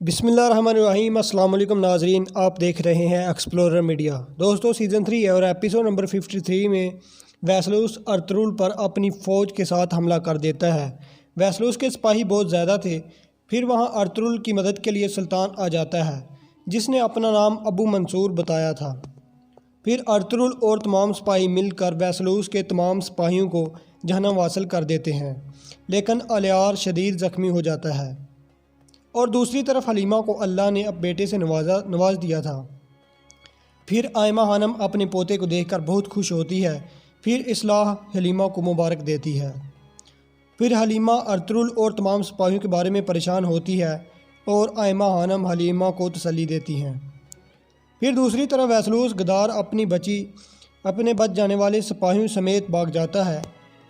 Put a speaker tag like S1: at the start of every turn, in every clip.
S1: बिस्मिल्लाहिर्रहमानिर्रहीम। अस्सलाम वालेकुम नाज़रीन, आप देख रहे हैं एक्सप्लोरर मीडिया। दोस्तों, सीज़न 3 है और एपिसोड नंबर 53 में वेसलूस अर्तुगरुल पर अपनी फ़ौज के साथ हमला कर देता है। वेसलूस के सिपाही बहुत ज़्यादा थे। फिर वहाँ अर्तुगरुल की मदद के लिए सुल्तान आ जाता है, जिसने अपना नाम अबू मंसूर बताया था। फिर अर्तुगरुल और तमाम सिपाही मिलकर वेसलूस के तमाम सिपाहियों को जहन्नम हासिल कर देते हैं, लेकिन अलियार शदीद ज़ख्मी हो जाता है। और दूसरी तरफ हलीमा को अल्लाह ने अब बेटे से नवाज दिया था। फिर आयमा खानम अपने पोते को देखकर बहुत खुश होती है। फिर इस्लाह हलीमा को मुबारक देती है। फिर हलीमा अर्तुगरुल और तमाम सिपाहियों के बारे में परेशान होती है और आयमा खानम हलीमा को तसल्ली देती हैं। फिर दूसरी तरफ वेसलूस गदार अपने बच जाने वाले सिपाहियों समेत भाग जाता है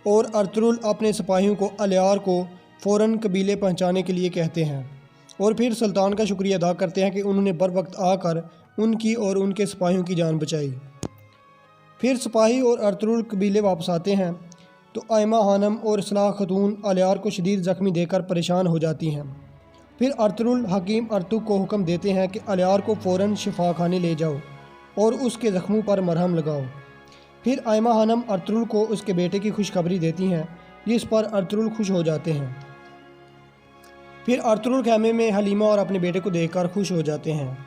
S1: और अर्तुगरुल अपने सिपाहियों को अलियार को फ़ौरन कबीले पहुँचाने के लिए कहते हैं और फिर सुल्तान का शुक्रिया अदा करते हैं कि उन्होंने बर वक्त आकर उनकी और उनके सिपाहियों की जान बचाई। फिर सिपाही और अर्तुगरुल कबीले वापस आते हैं तो आयमा खानम और इस्लाह खतून अलियार को शदीद ज़ख्मी देकर परेशान हो जाती हैं। फिर अर्तुगरुल हकीम अर्तुग को हुक्म देते हैं कि अलियार को फ़ौरन शिफा खाने ले जाओ और उसके ज़ख्मों पर मरहम लगाओ। फिर आयमा खानम अर्तुगरुल को उसके बेटे की खुशखबरी देती हैं, जिस पर अर्तुगरुल खुश हो जाते हैं। फिर अर्तुगरुल खेमे में हलीमा और अपने बेटे को देखकर खुश हो जाते हैं।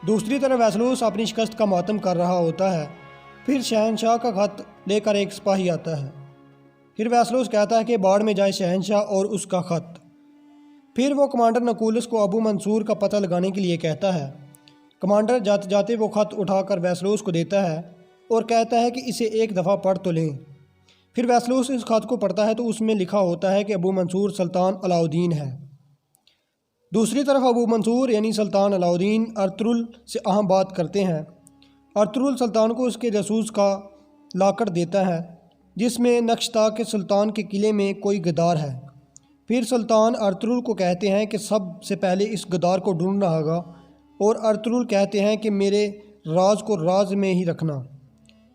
S1: दूसरी तरफ वेसलूस अपनी शिकस्त का मातम कर रहा होता है। फिर शहनशाह का ख़त लेकर एक सिपाही आता है। फिर वेसलूस कहता है कि बाढ़ में जाए शहनशाह और उसका ख़त। फिर वो कमांडर नकूलस को अबू मंसूर का पता लगाने के लिए कहता है। कमांडर जाते जाते वो ख़त उठाकर वेसलूस को देता है और कहता है कि इसे एक दफ़ा पढ़ तो लें। फिर वेसलूस इस ख़त को पढ़ता है तो उसमें लिखा होता है कि अबू मंसूर सुल्तान अलाउद्दीन है। दूसरी तरफ अबू मंसूर यानी सुल्तान अलाउद्दीन अर्तुगरुल से अहम बात करते हैं। अर्तुगरुल सुल्तान को उसके जासूस का लाकर देता है, जिसमें नक्श था कि सुल्तान के किले में कोई गद्दार है। फिर सुल्तान अर्तुगरुल को कहते हैं कि सबसे पहले इस गद्दार को ढूंढना होगा और अर्तुगरुल कहते हैं कि मेरे राज को राज में ही रखना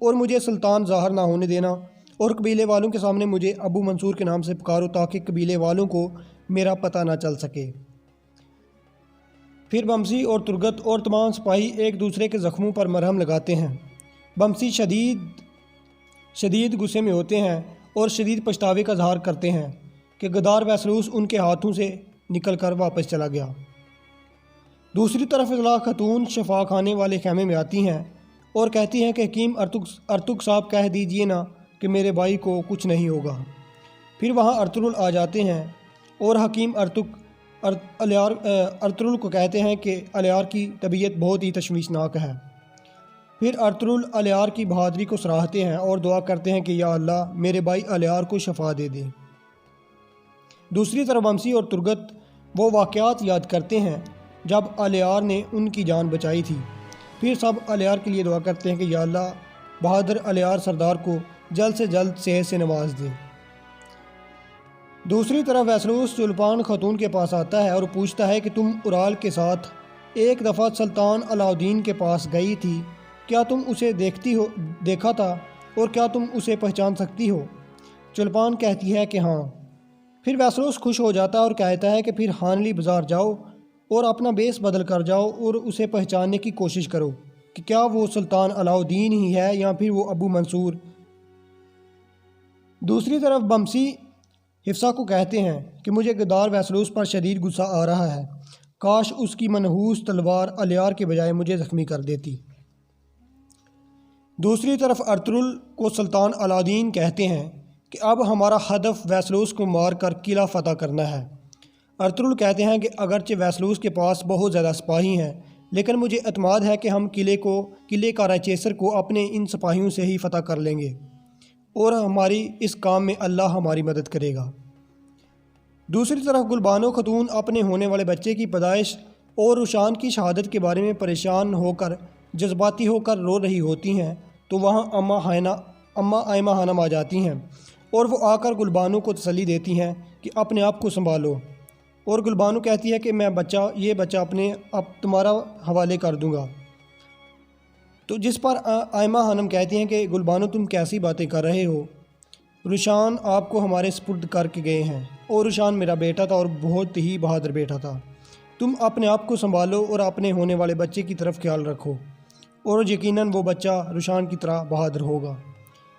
S1: और मुझे सुल्तान ज़ाहिर ना होने देना और कबीले वालों के सामने मुझे अबू मंसूर के नाम से पुकारो ताकि कबीले वालों को मेरा पता ना चल सके। फिर बमसी और तुर्गत और तमाम सिपाही एक दूसरे के ज़ख्मों पर मरहम लगाते हैं। बमसी शदीद गुस्से में होते हैं और शदीद पछतावे का इजहार करते हैं कि गद्दार वेसलूस उनके हाथों से निकल कर वापस चला गया। दूसरी तरफ इस्लाह खतून शफा खाने वाले खेमे में आती हैं और कहती हैं कि हकीम अर्तुग साहब कह दीजिए ना कि मेरे भाई को कुछ नहीं होगा। फिर वहाँ अर्तुगरुल आ जाते हैं और हकीम अर्तुगरुल को कहते हैं कि अलियार की तबीयत बहुत ही तशवीशनाक है। फिर अर्तुगरुल अलियार की बहादुरी को सराहते हैं और दुआ करते हैं कि या अल्लाह मेरे भाई अलियार को शफा दे दे। दूसरी तरफ बमसी और तुर्गत वो वाक़यात याद करते हैं जब अलियार ने उनकी जान बचाई थी। फिर सब अलियार के लिए दुआ करते हैं कि या अल्लाह बहादुर अलियार सरदार को जल्द से जल्द सेहत से नवाज दे। दूसरी तरफ वेसलूस सुल्तान खतून के पास आता है और पूछता है कि तुम उराल के साथ एक दफ़ा सुल्तान अलाउद्दीन के पास गई थी, क्या तुम उसे देखा था और क्या तुम उसे पहचान सकती हो? चुल्पान कहती है कि हाँ। फिर वेसलूस खुश हो जाता है और कहता है कि फिर हानली बाज़ार जाओ और अपना बेस बदल कर जाओ और उसे पहचानने की कोशिश करो कि क्या वो सुल्तान अलाउद्दीन ही है या फिर वो अबू मंसूर। दूसरी तरफ बमसी हिफ्सा को कहते हैं कि मुझे गद्दार वेसलूस पर शदीद गुस्सा आ रहा है, काश उसकी मनहूस तलवार अलियार के बजाय मुझे ज़ख्मी कर देती। दूसरी तरफ अर्तुगरुल को सुल्तान अलाउद्दीन कहते हैं कि अब हमारा हदफ वेसलूस को मार कर किला फ़तह करना है। अर्तुगरुल कहते हैं कि अगरचे वेसलूस के पास बहुत ज़्यादा सिपाही हैं, लेकिन मुझे एतमाद है कि हम किले का रायचेसर को अपने इन सिपाहियों से ही फ़तह कर लेंगे और हमारी इस काम में अल्लाह हमारी मदद करेगा। दूसरी तरफ गुलबानो खतून अपने होने वाले बच्चे की पैदाइश और रुशान की शहादत के बारे में परेशान होकर जज्बाती होकर रो रही होती हैं तो वहाँ अम्मा आयमा खानम आ जाती हैं और वो आकर गुलबानो को तसल्ली देती हैं कि अपने आप को संभालो। और गुलबानो कहती है कि मैं ये बच्चा अपने आप तुम्हारा हवाले कर दूँगा। तो जिस पर आयमा खानम कहती हैं कि गुलबानो तुम कैसी बातें कर रहे हो, रुशान आपको हमारे सुपुर्द करके गए हैं और रुशान मेरा बेटा था और बहुत ही बहादुर बेटा था। تم اپنے آپ کو سنبھالو اور اپنے ہونے والے بچے کی طرف خیال رکھو، اور یقیناً وہ بچہ روشان کی طرح بہادر ہوگا۔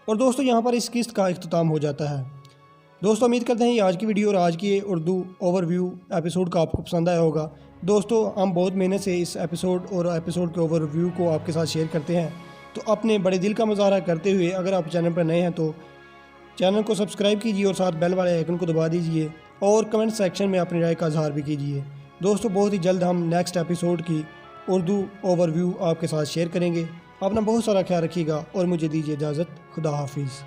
S1: اور دوستو یہاں پر اس قسط کا اختتام ہو جاتا ہے۔ دوستو امید کرتے ہیں یہ آج کی ویڈیو اور آج کی یہ اردو اوور ویو ایپیسوڈ کا آپ کو پسند آیا ہوگا۔ دوستو ہم بہت محنت سے اس ایپیسوڈ کے اوور ویو کو آپ کے ساتھ شیئر کرتے ہیں، تو اپنے بڑے دل کا مظاہرہ کرتے ہوئے اگر آپ چینل پر نئے ہیں تو چینل کو سبسکرائب کیجیے اور ساتھ بیل والے آئیکن کو دبا دیجیے، اور کمنٹ سیکشن میں اپنی رائے کا اظہار بھی کیجیے۔ دوستو بہت ہی جلد ہم نیکسٹ ایپیسوڈ کی اردو اوور ویو آپ کے ساتھ شیئر کریں گے۔ اپنا بہت سارا خیال رکھیے گا اور مجھے دیجیے اجازت۔ خدا حافظ۔